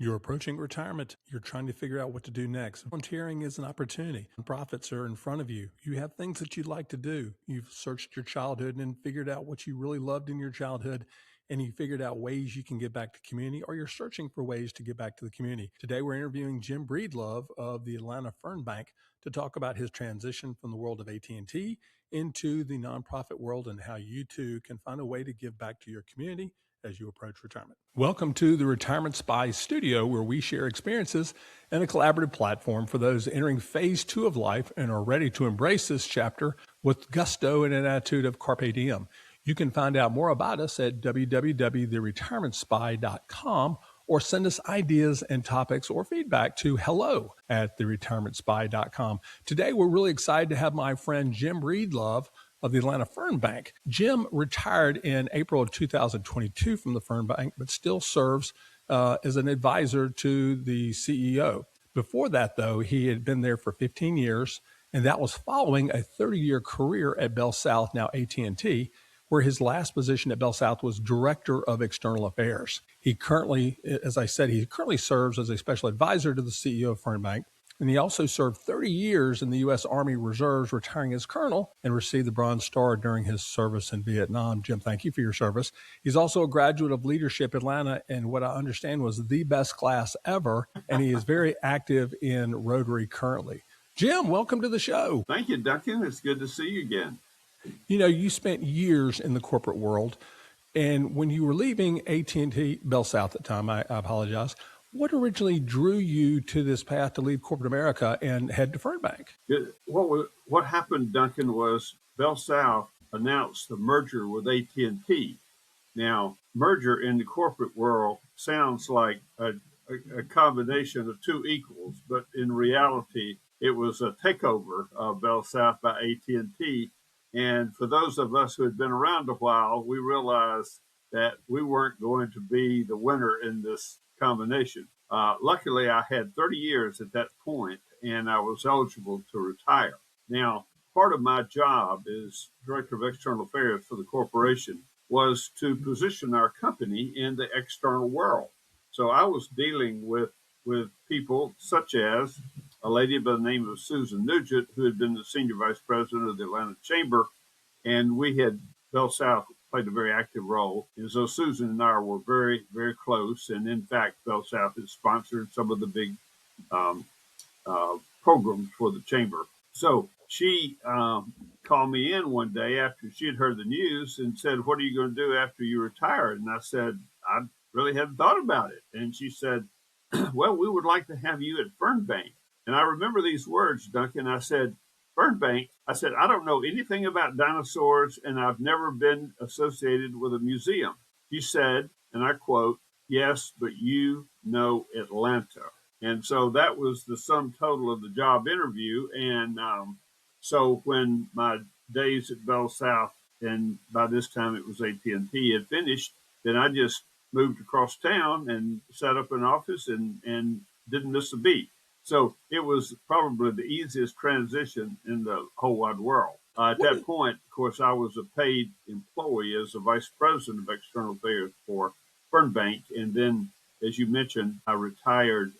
You're approaching retirement. You're trying to figure out what to do next. Volunteering is an opportunity. Profits are in front of you. You have things that you'd like to do. You've searched your childhood and figured out what you really loved in your childhood, and you figured out ways you can give back to the community, or you're searching for ways to give back to the community. Today, we're interviewing Jim Breedlove of the Atlanta Fern Bank to talk about his transition from the world of AT&T into the nonprofit world and how you too can find a way to give back to your community as you approach retirement. Welcome to the Retirement Spy Studio, where we share experiences and a collaborative platform for those entering phase 2 of life and are ready to embrace this chapter with gusto and an attitude of carpe diem. You can find out more about us at www.theretirementspy.com or send us ideas and topics or feedback to hello@theretirementspy.com. Today, we're really excited to have my friend Jim Breedlove of the Atlanta Fern Bank. Jim retired in April of 2022 from the Fern Bank, but still serves as an advisor to the CEO. Before that, though, he had been there for 15 years, and that was following a 30-year career at Bell South, now AT&T, where his last position at Bell South was Director of External Affairs. He currently, as I said, he currently serves as a special advisor to the CEO of Fern Bank. And he also served 30 years in the U.S. Army Reserves, retiring as colonel, and received the Bronze Star during his service in Vietnam. Jim, thank you for your service. He's also a graduate of Leadership Atlanta, and what I understand was the best class ever, and he is very active in Rotary currently. Jim, welcome to the show. Thank you, Duncan. It's good to see you again. You know, you spent years in the corporate world, and when you were leaving AT&T, Bell South at the time, I apologize, what originally drew you to this path to leave corporate America and head to Fern Bank? What happened, Duncan, was Bell South announced the merger with AT&T. Now, merger in the corporate world sounds like a combination of two equals, but in reality, it was a takeover of Bell South by AT&T. And for those of us who had been around a while, we realized that we weren't going to be the winner in this combination. Luckily, I had 30 years at that point, and I was eligible to retire. Now, part of my job as Director of External Affairs for the corporation was to position our company in the external world. So I was dealing with people such as a lady by the name of Susan Nugent, who had been the Senior Vice President of the Atlanta Chamber, and we had Bell South played a very active role. And so Susan and I were very, very close. And in fact, Bell South has sponsored some of the big programs for the chamber. So she called me in one day after she had heard the news and said, "What are you going to do after you retire?" And I said, "I really hadn't thought about it." And she said, "Well, we would like to have you at Fern Bank." And I remember these words, Duncan. I said, "Fern Bank," I said, "I don't know anything about dinosaurs, and I've never been associated with a museum." She said, and I quote, "Yes, but you know Atlanta." And so that was the sum total of the job interview. And so when my days at Bell South, and by this time it was AT&T, had finished, then I just moved across town and set up an office and didn't miss a beat. So it was probably the easiest transition in the whole wide world. At that point, of course, I was a paid employee as the Vice President of External Affairs for Fern Bank. And then, as you mentioned, I retired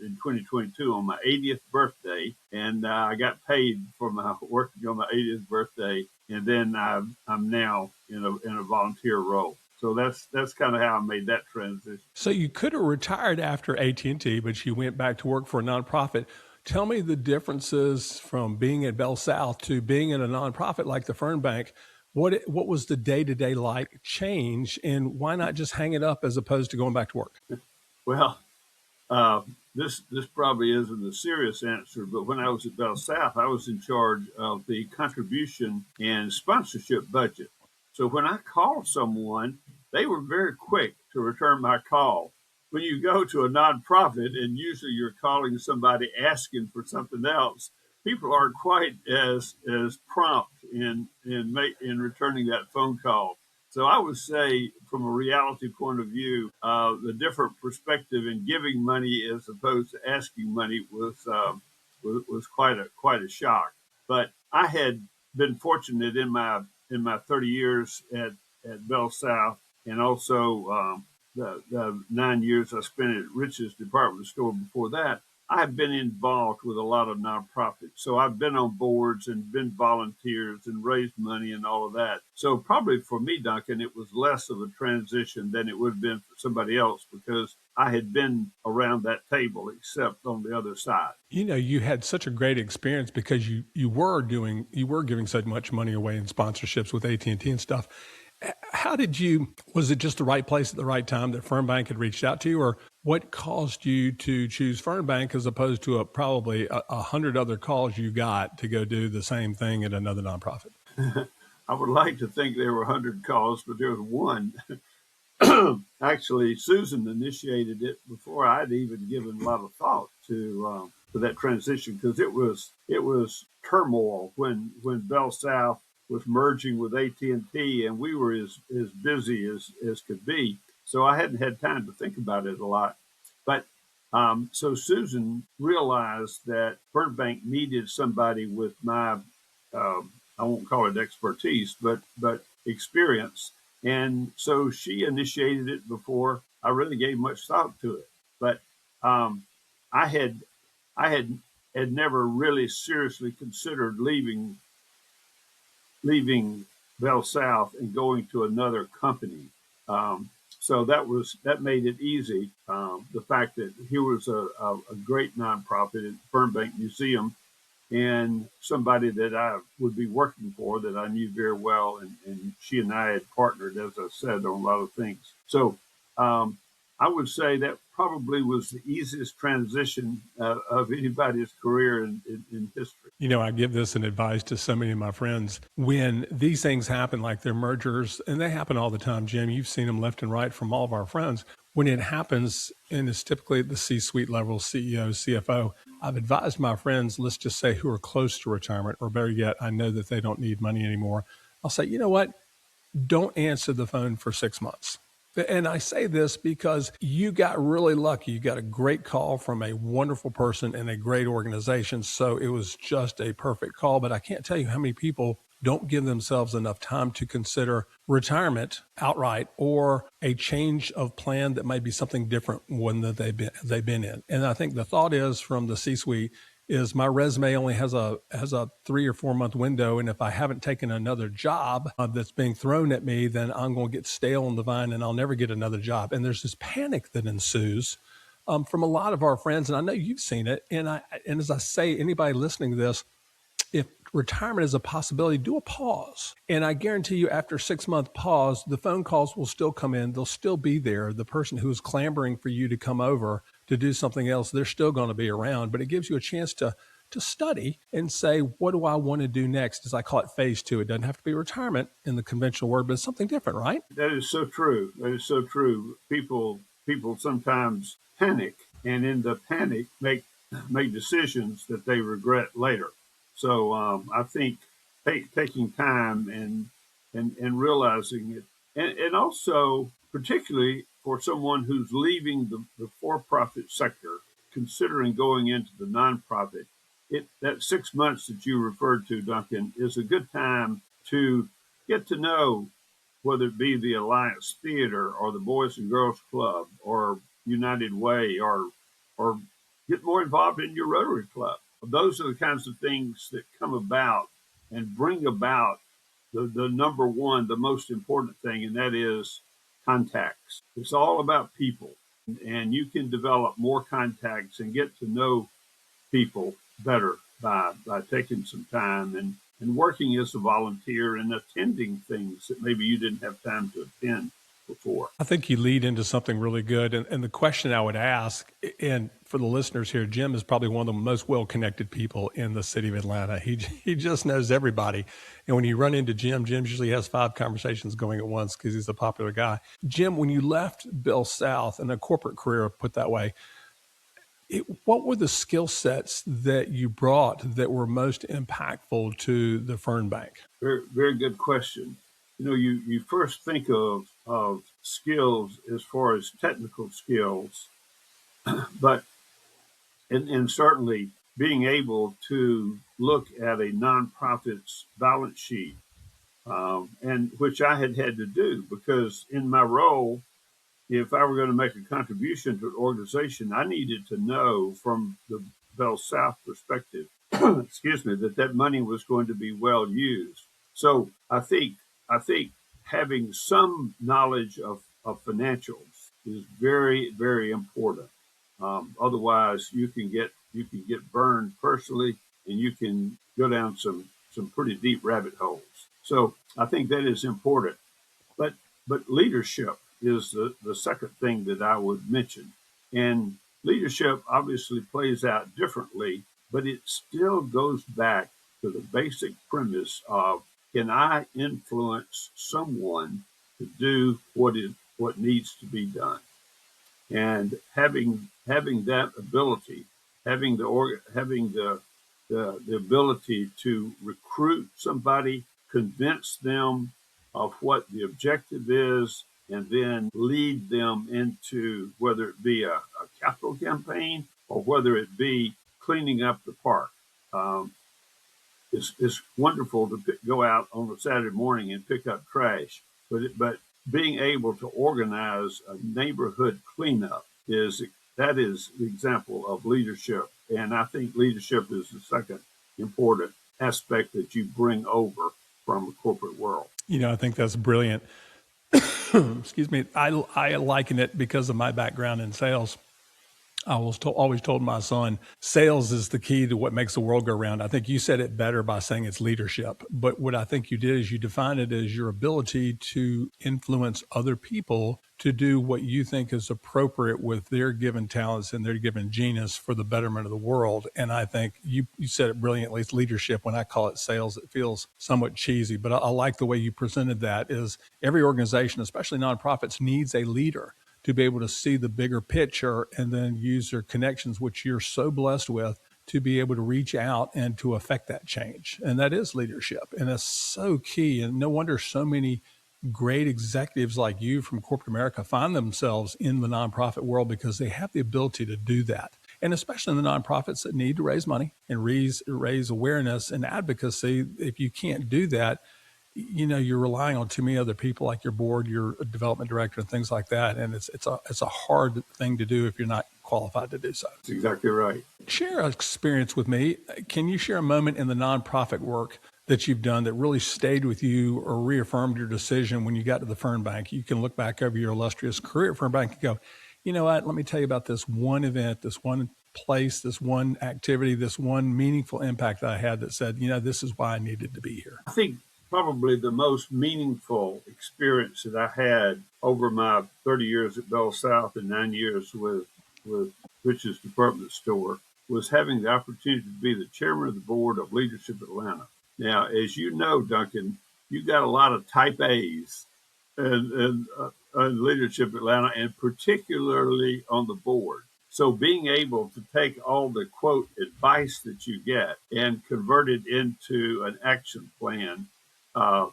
in 2022 on my 80th birthday. And I got paid for my working on my 80th birthday. And then I'm now in a volunteer role. So that's kind of how I made that transition. So you could have retired after AT&T, but you went back to work for a nonprofit. Tell me the differences from being at Bell South to being in a nonprofit like the Fern Bank. What was the day-to-day like change, and why not just hang it up as opposed to going back to work? Well, this probably isn't a serious answer, but when I was at Bell South, I was in charge of the contribution and sponsorship budget. So when I called someone, they were very quick to return my call. When you go to a nonprofit and usually you're calling somebody asking for something else, people aren't quite as prompt in returning that phone call. So I would say, from a reality point of view, the different perspective in giving money as opposed to asking money was quite a shock. But I had been fortunate in my 30 years at Bell South, and also the 9 years I spent at Rich's department store before that, I've been involved with a lot of nonprofits. So I've been on boards and been volunteers and raised money and all of that. So probably for me, Duncan, it was less of a transition than it would have been for somebody else because I had been around that table, except on the other side. You had such a great experience because you were giving so much money away in sponsorships with AT&T and stuff. How was it just the right place at the right time that Fern Bank had reached out to you, or what caused you to choose Fern Bank as opposed to probably 100 other calls you got to go do the same thing at another nonprofit? I would like to think there were 100 calls, but there was one. Actually, Susan initiated it before I'd even given a lot of thought to that transition because it was turmoil when Bell South was merging with AT&T, and we were as busy as could be. So I hadn't had time to think about it a lot. But so Susan realized that Burbank needed somebody with my I won't call it expertise, but experience. And so she initiated it before I really gave much thought to it. But um, I had I had never really seriously considered leaving Bell South and going to another company. So that made it easy. The fact that here was a great nonprofit at Fernbank Museum and somebody that I would be working for that I knew very well, and she and I had partnered, as I said, on a lot of things. So um, I would say that probably was the easiest transition of anybody's career in history. I give this an advice to so many of my friends. When these things happen, like their mergers, and they happen all the time, Jim, you've seen them left and right from all of our friends. When it happens, and it's typically at the C-suite level, CEO, CFO, I've advised my friends, let's just say who are close to retirement, or better yet, I know that they don't need money anymore. I'll say, you know what? Don't answer the phone for 6 months. And I say this because you got really lucky. You got a great call from a wonderful person in a great organization. So it was just a perfect call. But I can't tell you how many people don't give themselves enough time to consider retirement outright or a change of plan that might be something different one that they've been in. And I think the thought is from the C-suite is my resume only has a 3 or 4 month window, and if I haven't taken another job that's being thrown at me, then I'm going to get stale on the vine and I'll never get another job. And there's this panic that ensues from a lot of our friends, and I know you've seen it. And as I say, anybody listening to this, if retirement is a possibility, do a pause. And I guarantee you, after a 6 month pause, the phone calls will still come in. They'll still be there. The person who is clamoring for you to come over to do something else, they're still going to be around. But it gives you a chance to study and say, what do I want to do next? As I call it, phase two. It doesn't have to be retirement in the conventional word, but it's something different, right? That is so true. That is so true. People sometimes panic, and in the panic make decisions that they regret later. So I think taking time and realizing it, and also particularly for someone who's leaving the for-profit sector, considering going into the nonprofit, that 6 months that you referred to, Duncan, is a good time to get to know whether it be the Alliance Theater or the Boys and Girls Club or United Way or get more involved in your Rotary Club. Those are the kinds of things that come about and bring about the number one, the most important thing, and that is contacts. It's all about people, and you can develop more contacts and get to know people better by taking some time and working as a volunteer and attending things that maybe you didn't have time to attend before. I think you lead into something really good. And the question I would ask, and for the listeners here, Jim is probably one of the most well-connected people in the city of Atlanta. He just knows everybody. And when you run into Jim usually has 5 conversations going at once because he's a popular guy. Jim, when you left Bell South and a corporate career, put that way, what were the skill sets that you brought that were most impactful to the Fern Bank? Very, very good question. You first think of skills as far as technical skills, but and certainly being able to look at a nonprofit's balance sheet, and which I had to do because in my role if I were going to make a contribution to an organization, I needed to know from the Bell South perspective, excuse me, that money was going to be well used. So I think having some knowledge of financials is very, very important. Otherwise, you can get burned personally, and you can go down some pretty deep rabbit holes. So I think that is important. But but leadership is the second thing that I would mention. And leadership obviously plays out differently, but it still goes back to the basic premise of, can I influence someone to do what needs to be done? And having that ability, having the ability to recruit somebody, convince them of what the objective is, and then lead them into, whether it be a capital campaign or whether it be cleaning up the park. Um, it's wonderful to go out on a Saturday morning and pick up trash, but being able to organize a neighborhood cleanup is the example of leadership, and I think leadership is the second important aspect that you bring over from the corporate world. I think that's brilliant. Excuse me. I liken it because of my background in sales. I was always told my son, sales is the key to what makes the world go round. I think you said it better by saying it's leadership. But what I think you did is you defined it as your ability to influence other people to do what you think is appropriate with their given talents and their given genius for the betterment of the world. And I think you said it brilliantly. It's leadership. When I call it sales, it feels somewhat cheesy, but I like the way you presented that. Is every organization, especially nonprofits, needs a leader to be able to see the bigger picture and then use their connections, which you're so blessed with, to be able to reach out and to affect that change. And that is leadership. And that's so key. And no wonder so many great executives like you from corporate America find themselves in the nonprofit world, because they have the ability to do that. And especially in the nonprofits that need to raise money and raise awareness and advocacy. If you can't do that, you're relying on too many other people, like your board, your development director, and things like that. And it's a hard thing to do if you're not qualified to do so. That's exactly right. Share an experience with me. Can you share a moment in the nonprofit work that you've done that really stayed with you or reaffirmed your decision when you got to the Fern Bank? You can look back over your illustrious career at Fern Bank and go, you know what, let me tell you about this one event, this one place, this one activity, this one meaningful impact that I had that said, this is why I needed to be here. I think probably the most meaningful experience that I had over my 30 years at Bell South and 9 years with Rich's department store was having the opportunity to be the chairman of the board of Leadership Atlanta. Now, as you know, Duncan, you got a lot of type A's in Leadership Atlanta, and particularly on the board. So being able to take all the quote advice that you get and convert it into an action plan uh,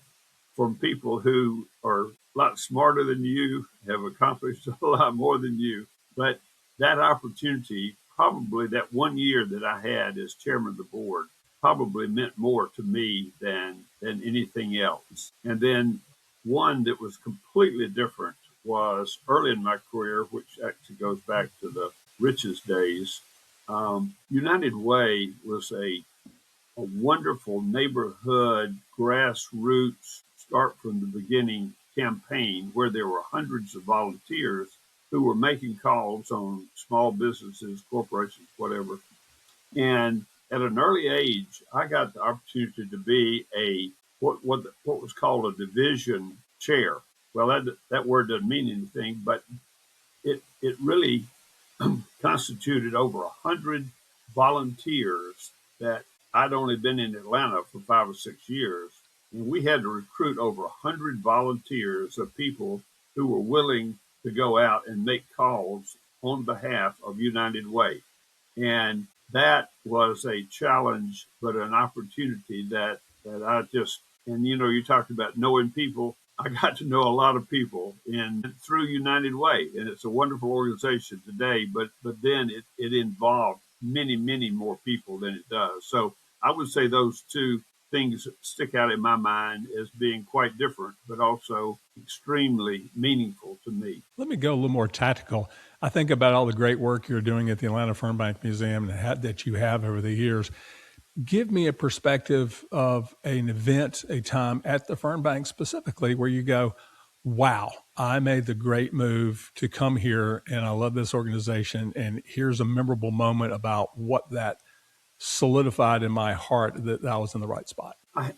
from people who are a lot smarter than you, have accomplished a lot more than you. But that opportunity, probably that 1 year that I had as chairman of the board, probably meant more to me than anything else. And then one that was completely different was early in my career, which actually goes back to the Rich's days. United Way was a wonderful neighborhood grassroots start from the beginning campaign where there were hundreds of volunteers who were making calls on small businesses, corporations, whatever. And at an early age, I got the opportunity to be what was called a division chair. Well, that word doesn't mean anything, but it really constituted over 100 volunteers that I'd only been in Atlanta for 5 or 6 years. And we had to recruit over 100 volunteers of people who were willing to go out and make calls on behalf of United Way. And that was a challenge, but an opportunity that I just, and you talked about knowing people. I got to know a lot of people through United Way, and it's a wonderful organization today. But then it involved many more people than it does. So I would say those two things stick out in my mind as being quite different, but also extremely meaningful to me. Let me go a little more tactical. I think about all the great work you're doing at the Atlanta Fernbank Museum that you have over the years. Give me a perspective of an event, a time at the Fernbank specifically where you go, wow, I made the great move to come here and I love this organization. And here's a memorable moment about what that solidified in my heart that I was in the right spot. I,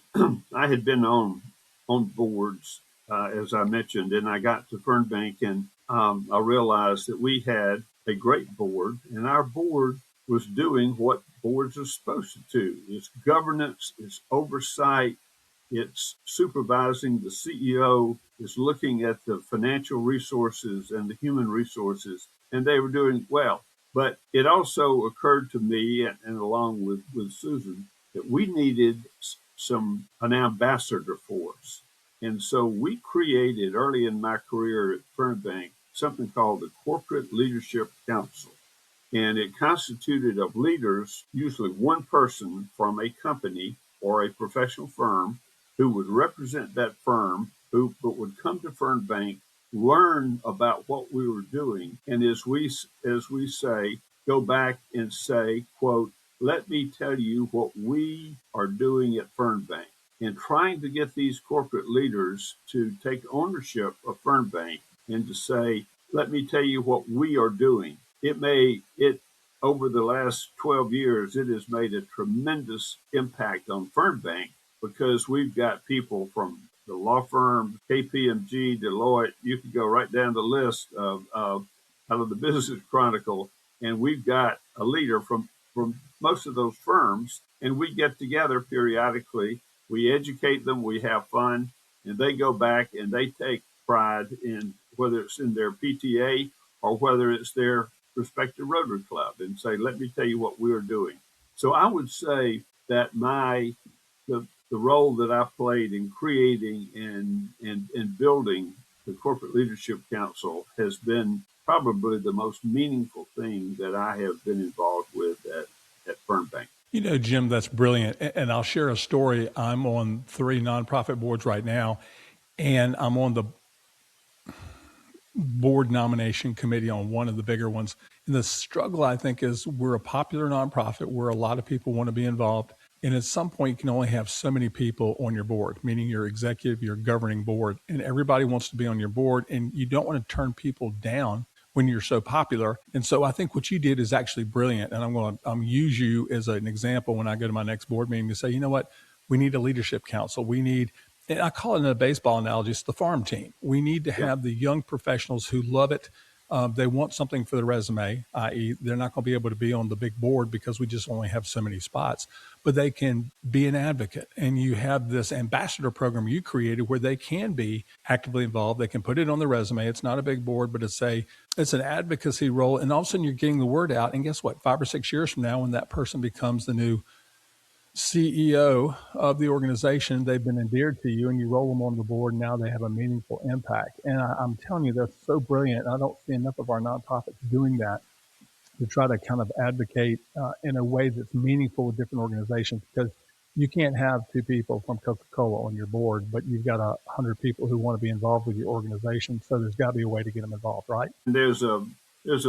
I had been on boards, as I mentioned, and I got to Fernbank and I realized that we had a great board, and our board was doing what boards are supposed to do. It's governance, it's oversight, it's supervising the CEO, is looking at the financial resources and the human resources, and they were doing well. But it also occurred to me, and along with Susan, that we needed an ambassador for us. And so we created early in my career at Fernbank something called the Corporate Leadership Council. And it constituted of leaders, usually one person from a company or a professional firm who would represent that firm, who but would come to Fernbank, learn about what we were doing, and as we say, go back and say, quote, let me tell you what we are doing at Fernbank. And trying to get these corporate leaders to take ownership of Fernbank and to say, let me tell you what we are doing. It over the last 12 years, it has made a tremendous impact on Fernbank because we've got people from the law firm, KPMG, Deloitte. You could go right down the list of out of the Business Chronicle, and we've got a leader from most of those firms, and we get together periodically. We educate them, we have fun, and they go back and they take pride in whether it's in their PTA or whether it's their respective Rotary Club and say, let me tell you what we're doing. So I would say that the role that I played in creating and building the Corporate Leadership Council has been probably the most meaningful thing that I have been involved with at Fernbank. You know, Jim, that's brilliant. And I'll share a story. I'm on 3 nonprofit boards right now, and I'm on the board nomination committee on one of the bigger ones. And the struggle, I think, is we're a popular nonprofit where a lot of people want to be involved. And at some point, you can only have so many people on your board, meaning your executive, your governing board, and everybody wants to be on your board. And you don't want to turn people down when you're so popular. And so I think what you did is actually brilliant. And I'm going to use you as an example when I go to my next board meeting to say, you know what, we need a leadership council. We need, and I call it in a baseball analogy, it's the farm team. We need to have the young professionals who love it. They want something for the resume, i.e. they're not going to be able to be on the big board because we just only have so many spots, but they can be an advocate. And you have this ambassador program you created where they can be actively involved. They can put it on the resume. It's not a big board, but it's an advocacy role. And all of a sudden you're getting the word out. And guess what? 5 or 6 years from now, when that person becomes the new CEO of the organization, they've been endeared to you and you roll them on the board. Now they have a meaningful impact. And I'm telling you, that's so brilliant. I don't see enough of our nonprofits doing that to try to kind of advocate in a way that's meaningful with different organizations, because you can't have 2 people from Coca-Cola on your board, but you've got 100 people who want to be involved with your organization. So there's got to be a way to get them involved, right? There's a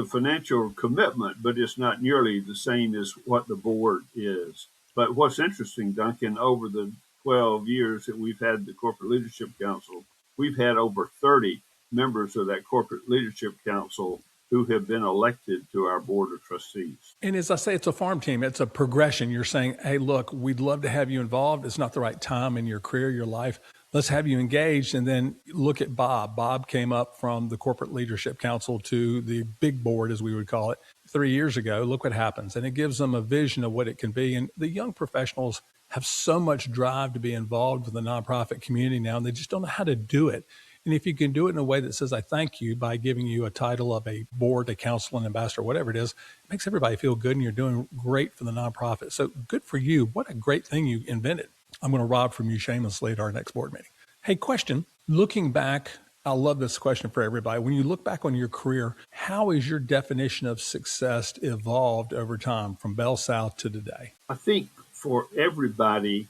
financial commitment, but it's not nearly the same as what the board is. But what's interesting, Duncan, over the 12 years that we've had the Corporate Leadership Council, we've had over 30 members of that Corporate Leadership Council who have been elected to our board of trustees. And as I say, it's a farm team. It's a progression. You're saying, hey, look, we'd love to have you involved. It's not the right time in your career, your life. Let's have you engaged. And then look at Bob. Bob came up from the Corporate Leadership Council to the big board, as we would call it, 3 years ago. Look what happens. And it gives them a vision of what it can be. And the young professionals have so much drive to be involved with the nonprofit community now, and they just don't know how to do it. And if you can do it in a way that says, I thank you by giving you a title of a board, a council, an ambassador, whatever it is, it makes everybody feel good and you're doing great for the nonprofit. So good for you. What a great thing you invented. I'm going to rob from you shamelessly at our next board meeting. Hey, question. Looking back, I love this question for everybody. When you look back on your career, how has your definition of success evolved over time from Bell South to today? I think for everybody,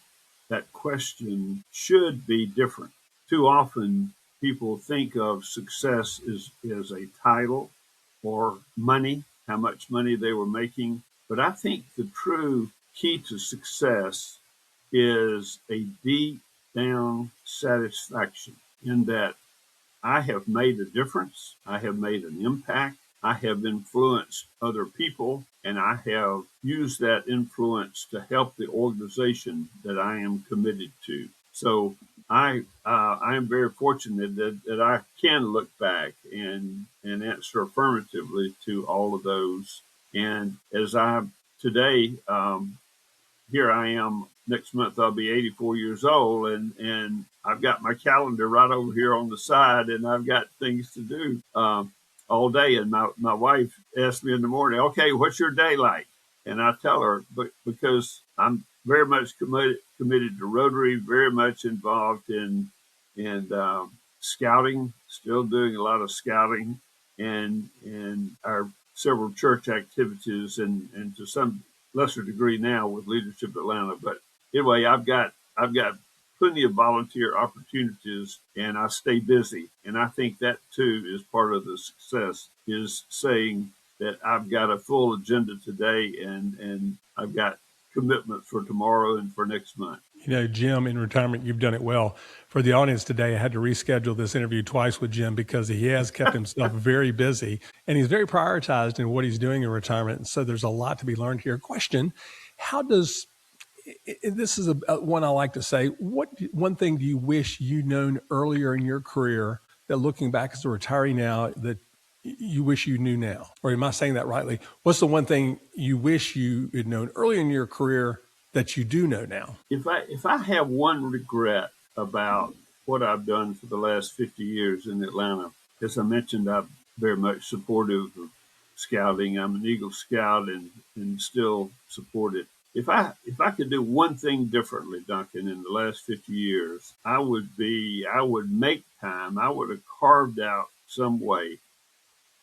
that question should be different. Too often, people think of success as a title or money, how much money they were making. But I think the true key to success is a deep down satisfaction in that I have made a difference. I have made an impact. I have influenced other people, and I have used that influence to help the organization that I am committed to. So I am very fortunate that I can look back and answer affirmatively to all of those. And as I today, here I am. Next month I'll be 84 years old, and I've got my calendar right over here on the side, and I've got things to do all day. And my wife asked me in the morning, "Okay, what's your day like?" And I tell her, but because I'm very much committed to Rotary, very much involved in scouting, still doing a lot of scouting, and our several church activities, and to some lesser degree now with Leadership Atlanta. But anyway, I've got plenty of volunteer opportunities, and I stay busy. And I think that too is part of the success, is saying that I've got a full agenda today, and I've got commitments for tomorrow and for next month. You know, Jim, in retirement, you've done it well. For the audience today, I had to reschedule this interview twice with Jim because he has kept himself very busy, and he's very prioritized in what he's doing in retirement. And so there's a lot to be learned here. Question: how does this is one I like to say? What one thing do you wish you'd known earlier in your career that, looking back as a retiree now, that you wish you knew now? Or am I saying that rightly? What's the one thing you wish you had known earlier in your career that you do know now? If I have one regret about what I've done for the last 50 years in Atlanta, as I mentioned, I'm very much supportive of scouting. I'm an Eagle Scout and still support it. If I could do one thing differently, Duncan, in the last 50 years, I would make time. I would have carved out some way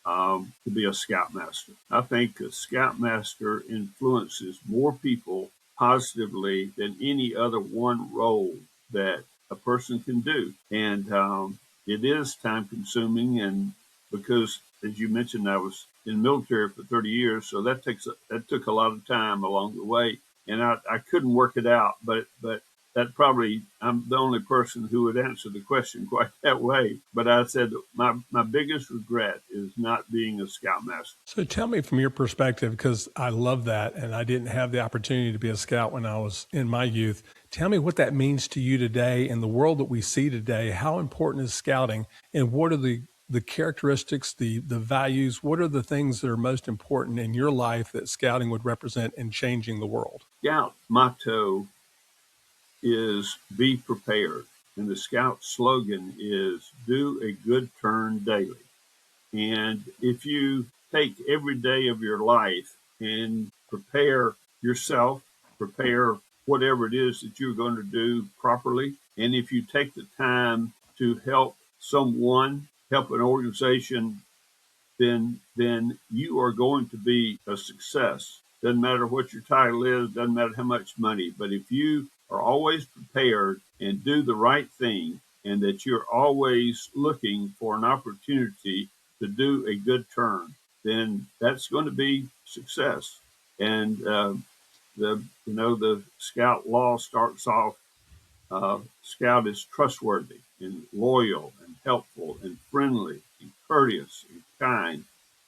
to be a scoutmaster. I think a scoutmaster influences more people positively than any other one role that a person can do. And it is time consuming. And because, as you mentioned, I was in the military for 30 years, so that took a lot of time along the way. And I couldn't work it out, but that probably, I'm the only person who would answer the question quite that way. But I said my biggest regret is not being a scoutmaster. So tell me from your perspective, because I love that, and I didn't have the opportunity to be a scout when I was in my youth. Tell me what that means to you today in the world that we see today. How important is scouting, and what are the characteristics, the values? What are the things that are most important in your life that scouting would represent in changing the world? Scout motto is be prepared. And the Scout slogan is do a good turn daily. And if you take every day of your life and prepare yourself, prepare whatever it is that you're going to do properly, and if you take the time to help someone, help an organization, then you are going to be a success. Doesn't matter what your title is, doesn't matter how much money, but if you are always prepared and do the right thing, and that you're always looking for an opportunity to do a good turn, then that's going to be success. And the Scout law starts off, Scout is trustworthy and loyal and helpful and friendly and courteous and kind.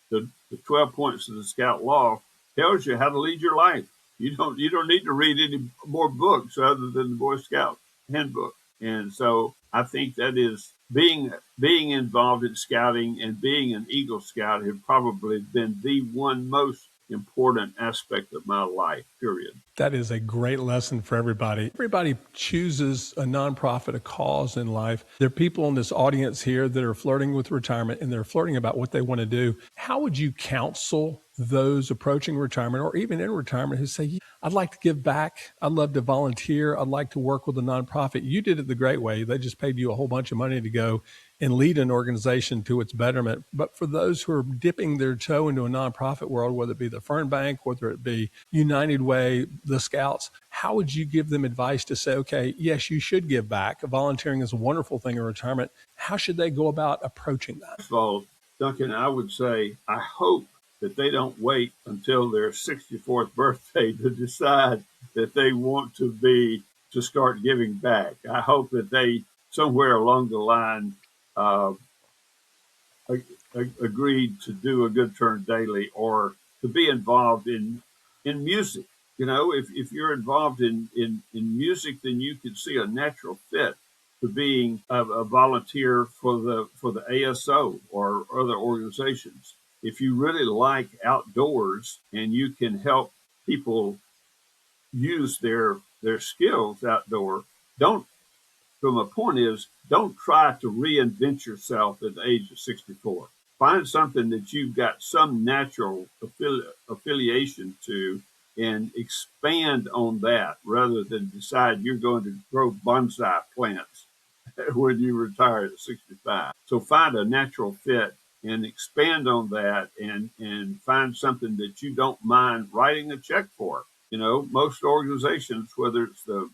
The 12 points of the Scout law tells you how to lead your life. You don't need to read any more books other than the Boy Scout handbook. And so I think that is being involved in scouting and being an Eagle Scout have probably been the one most important aspect of my life, period. That is a great lesson for everybody. Everybody chooses a nonprofit, a cause in life. There are people in this audience here that are flirting with retirement, and they're flirting about what they want to do. How would you counsel those approaching retirement or even in retirement who say, I'd like to give back, I'd love to volunteer, I'd like to work with a nonprofit? You did it the great way. They just paid you a whole bunch of money to go and lead an organization to its betterment. But for those who are dipping their toe into a nonprofit world, whether it be the Fern Bank, whether it be United Way, the Scouts, how would you give them advice to say, okay, yes, you should give back. Volunteering is a wonderful thing in retirement. How should they go about approaching that? First of all, Duncan, I would say I hope that they don't wait until their 64th birthday to decide that they want to start giving back. I hope that they somewhere along the line uh, agreed to do a good turn daily or to be involved in music. You know, if you're involved in music, then you could see a natural fit to being a volunteer for the ASO or other organizations. If you really like outdoors and you can help people use their skills outdoor, don't so my point is, don't try to reinvent yourself at the age of 64. Find something that you've got some natural affiliation to and expand on that rather than decide you're going to grow bonsai plants when you retire at 65. So find a natural fit and expand on that and find something that you don't mind writing a check for. You know, most organizations, whether it's the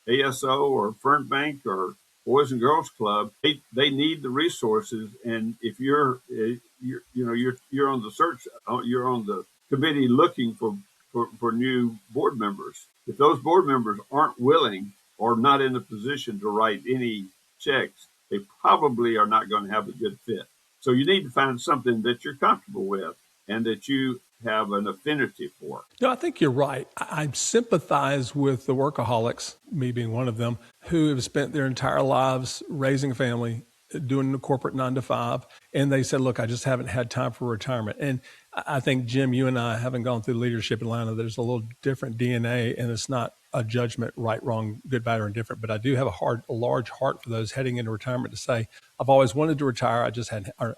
ASO or Fern Bank or Boys and Girls Club, they need the resources. And if you're on the search, you're on the committee looking for new board members. If those board members aren't willing or not in a position to write any checks, they probably are not going to have a good fit. So you need to find something that you're comfortable with and that you have an affinity for. No, I think you're right. I sympathize with the workaholics, me being one of them, who have spent their entire lives raising a family, doing the corporate 9 to 5, and they said, look, I just haven't had time for retirement. And I think, Jim, you and I haven't gone through leadership in Atlanta. There's a little different DNA, and it's not a judgment, right, wrong, good, bad, or indifferent. But I do have a large heart for those heading into retirement to say, I've always wanted to retire.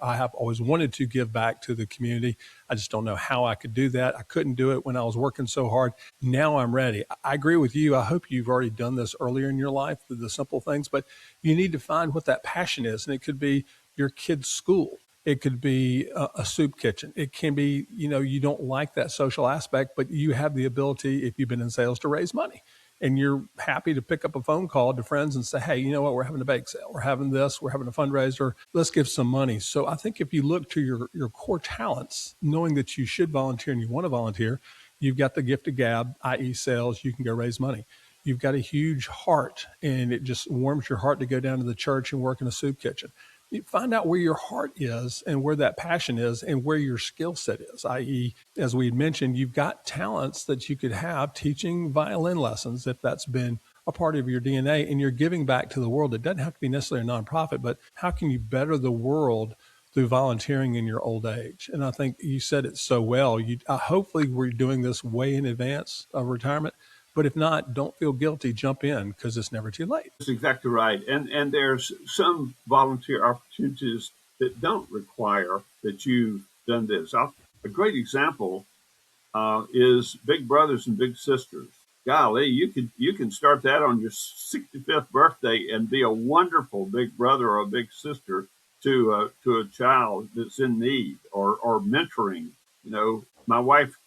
I have always wanted to give back to the community. I just don't know how I could do that. I couldn't do it when I was working so hard. Now I'm ready. I agree with you. I hope you've already done this earlier in your life, the simple things, but you need to find what that passion is. And it could be your kid's school. It could be a soup kitchen. It can be, you don't like that social aspect, but you have the ability, if you've been in sales, to raise money. And you're happy to pick up a phone call to friends and say, hey, you know what, we're having a bake sale. We're having this. We're having a fundraiser. Let's give some money. So I think if you look to your core talents, knowing that you should volunteer and you want to volunteer, you've got the gift of gab, i.e. sales, you can go raise money. You've got a huge heart, and it just warms your heart to go down to the church and work in a soup kitchen. You find out where your heart is and where that passion is and where your skill set is, i.e., as we had mentioned, you've got talents that you could have teaching violin lessons if that's been a part of your DNA, and you're giving back to the world. It doesn't have to be necessarily a nonprofit, but how can you better the world through volunteering in your old age? And I think you said it so well. Hopefully we're doing this way in advance of retirement. But if not, don't feel guilty. Jump in because it's never too late. That's exactly right. And there's some volunteer opportunities that don't require that you've done this. A great example is Big Brothers and Big Sisters. Golly, you can start that on your 65th birthday and be a wonderful big brother or a big sister to a child that's in need or mentoring. My wife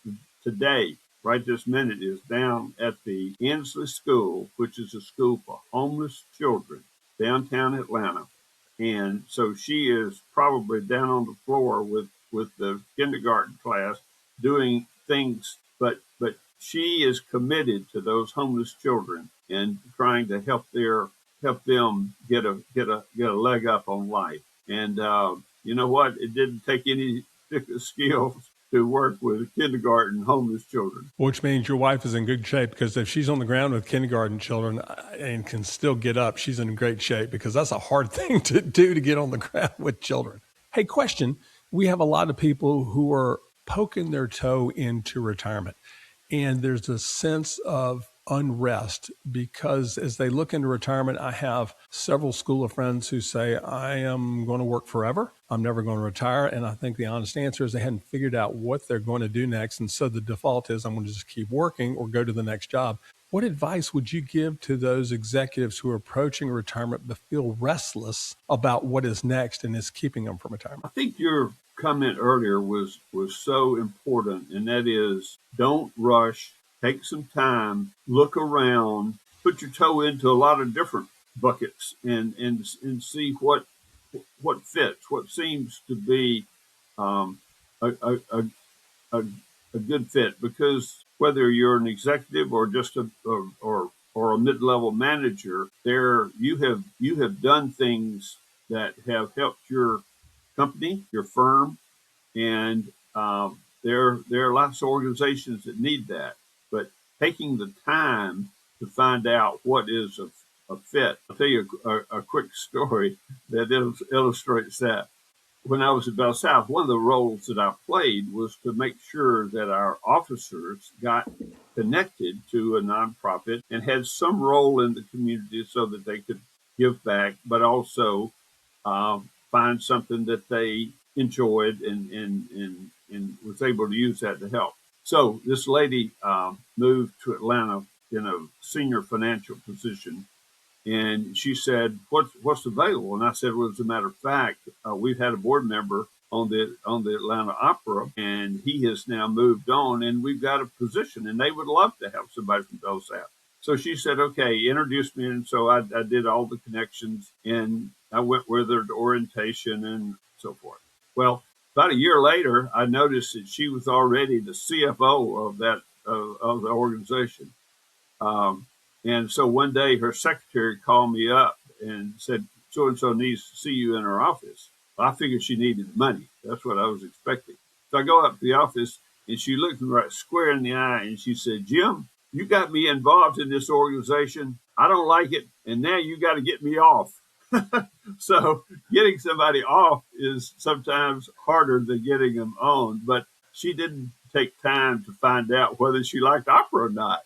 today, right this minute, is down at the Inslee School, which is a school for homeless children downtown Atlanta. And so she is probably down on the floor with the kindergarten class doing things, but she is committed to those homeless children and trying to help them get a leg up on life. And you know what? It didn't take any particular skills to work with kindergarten homeless children. Which means your wife is in good shape, because if she's on the ground with kindergarten children and can still get up, she's in great shape, because that's a hard thing to do, to get on the ground with children. Hey, question. We have a lot of people who are poking their toe into retirement, and there's a sense of unrest because as they look into retirement, I have several school of friends who say, I am going to work forever. I'm never going to retire. And I think the honest answer is they hadn't figured out what they're going to do next. And so the default is I'm going to just keep working or go to the next job. What advice would you give to those executives who are approaching retirement but feel restless about what is next and is keeping them from retirement? I think your comment earlier was so important, and that is don't rush, take some time, look around, put your toe into a lot of different buckets, and see what fits, what seems to be um, a, a, a, a, a good fit. Because whether you're an executive or just or a mid-level manager, there you have done things that have helped your company, your firm, and there are lots of organizations that need that. But taking the time to find out what is a fit. I'll tell you a quick story that illustrates that. When I was at Bell South, one of the roles that I played was to make sure that our officers got connected to a nonprofit and had some role in the community so that they could give back, but also find something that they enjoyed and was able to use that to help. So this lady moved to Atlanta in a senior financial position, and she said, "What's available?" And I said, "Well, as a matter of fact, we've had a board member on the Atlanta Opera, and he has now moved on, and we've got a position, and they would love to have somebody from Bell South." So she said, "Okay," introduced me, and so I did all the connections, and I went with her to orientation and so forth. Well, about a year later, I noticed that she was already the CFO of that of the organization. Um, and so one day her secretary called me up and said, "So and so needs to see you in her office." Well, I figured she needed money. That's what I was expecting. So I go up to the office, and she looked me right square in the eye, and she said, "Jim, you got me involved in this organization. I don't like it. And now you got to get me off." So getting somebody off is sometimes harder than getting them on. But she didn't take time to find out whether she liked opera or not.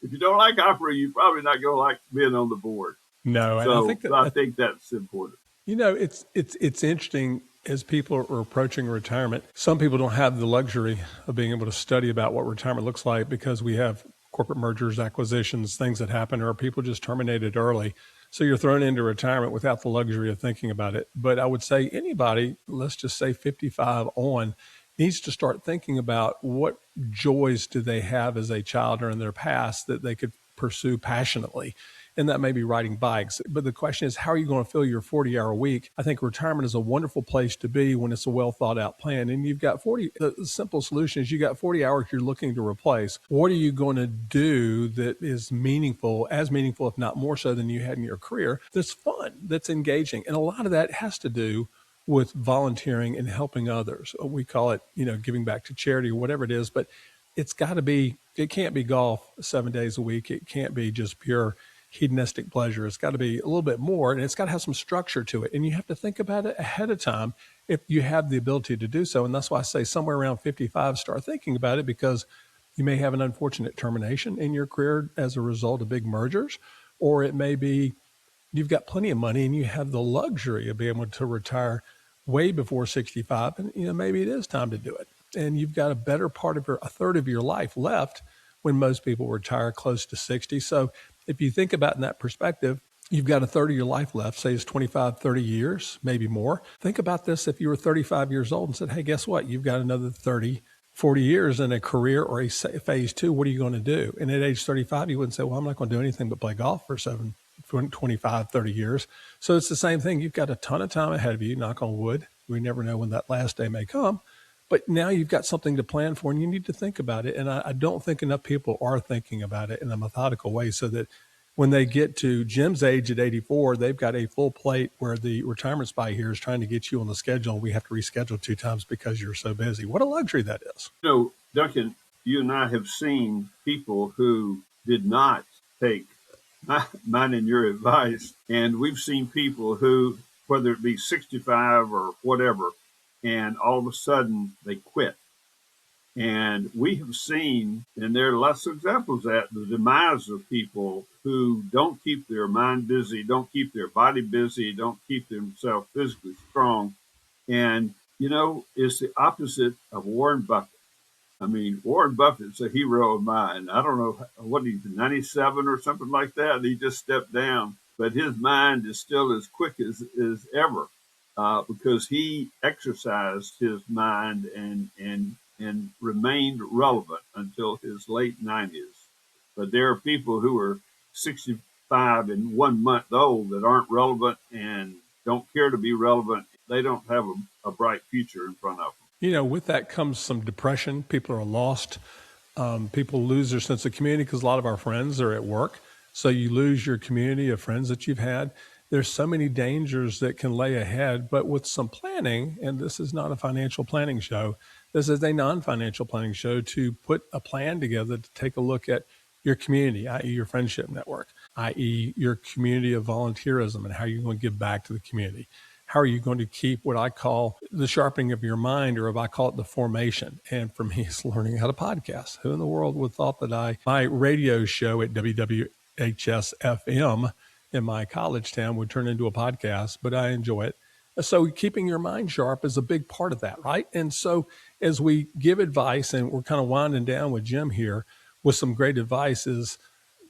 If you don't like opera, you're probably not going to like being on the board. No, and So I think that's important. it's interesting as people are approaching retirement. Some people don't have the luxury of being able to study about what retirement looks like because we have corporate mergers, acquisitions, things that happen, or people just terminated early. So you're thrown into retirement without the luxury of thinking about it. But I would say anybody, let's just say 55 on, needs to start thinking about what joys do they have as a child or in their past that they could pursue passionately. And that may be riding bikes. But the question is, how are you going to fill your 40-hour week? I think retirement is a wonderful place to be when it's a well thought out plan. And you've got 40, the simple solution is you got 40 hours you're looking to replace. What are you going to do that is meaningful, as meaningful, if not more so than you had in your career, that's fun, that's engaging? And a lot of that has to do with volunteering and helping others. We call it, giving back to charity or whatever it is, but it's got to be, it can't be golf 7 days a week. It can't be just pure hedonistic pleasure. It's got to be a little bit more, and it's got to have some structure to it. And you have to think about it ahead of time if you have the ability to do so. And that's why I say somewhere around 55, start thinking about it, because you may have an unfortunate termination in your career as a result of big mergers, or it may be you've got plenty of money and you have the luxury of being able to retire way before 65. And, maybe it is time to do it. And you've got a better part of a third of your life left when most people retire close to 60. So if you think about it in that perspective, you've got a third of your life left, say it's 25, 30 years, maybe more. Think about this if you were 35 years old and said, hey, guess what? You've got another 30, 40 years in a career or a phase two. What are you going to do? And at age 35, you wouldn't say, well, I'm not going to do anything but play golf for 25, 30 years. So it's the same thing. You've got a ton of time ahead of you, knock on wood. We never know when that last day may come. But now you've got something to plan for, and you need to think about it. And I don't think enough people are thinking about it in a methodical way, so that when they get to Jim's age at 84, they've got a full plate where the retirement spy here is trying to get you on the schedule, and we have to reschedule 2 times because you're so busy. What a luxury that is. Duncan, you and I have seen people who did not take mine and your advice, and we've seen people who, whether it be 65 or whatever, and all of a sudden they quit. And we have seen, and there are lots of examples of that, the demise of people who don't keep their mind busy, don't keep their body busy, don't keep themselves physically strong. And, it's the opposite of Warren Buffett. I mean, Warren Buffett's a hero of mine. I don't know what he's 97 or something like that. He just stepped down, but his mind is still as quick as ever because he exercised his mind and remained relevant until his late 90s. But there are people who are 65 and 1 month old that aren't relevant and don't care to be relevant. They don't have a bright future in front of them. With that comes some depression. People are lost. People lose their sense of community because a lot of our friends are at work. So you lose your community of friends that you've had. There's so many dangers that can lay ahead, but with some planning, and this is not a financial planning show, this is a non-financial planning show, to put a plan together to take a look at your community, i.e. your friendship network, i.e. your community of volunteerism, and how you're going to give back to the community. How are you going to keep what I call the sharpening of your mind, or if I call it the formation? And for me, it's learning how to podcast. Who in the world would have thought that my radio show at WWHS FM in my college town would turn into a podcast, but I enjoy it. So keeping your mind sharp is a big part of that, right? And so as we give advice, and we're kind of winding down with Jim here with some great advice, is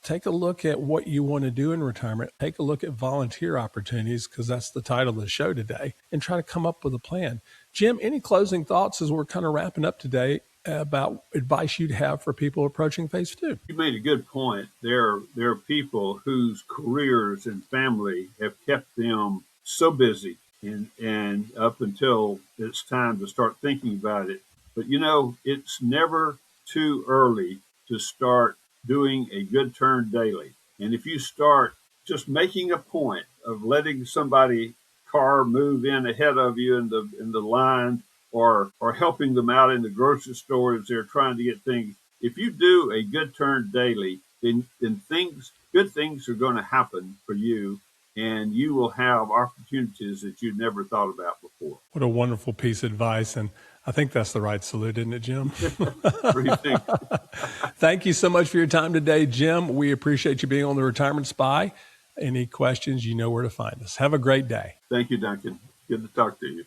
take a look at what you want to do in retirement. Take a look at volunteer opportunities, because that's the title of the show today, and try to come up with a plan. Jim, any closing thoughts as we're kind of wrapping up today about advice you'd have for people approaching phase 2? You made a good point. There are people whose careers and family have kept them so busy and up until it's time to start thinking about it. But it's never too early to start doing a good turn daily. And if you start just making a point of letting somebody car move in ahead of you in the line, or helping them out in the grocery store as they're trying to get things. If you do a good turn daily, then good things are going to happen for you, and you will have opportunities that you never thought about before. What a wonderful piece of advice. And I think that's the right salute, isn't it, Jim? What do you think? Thank you so much for your time today, Jim. We appreciate you being on the Retirement Spy. Any questions, you know where to find us. Have a great day. Thank you, Duncan. Good to talk to you.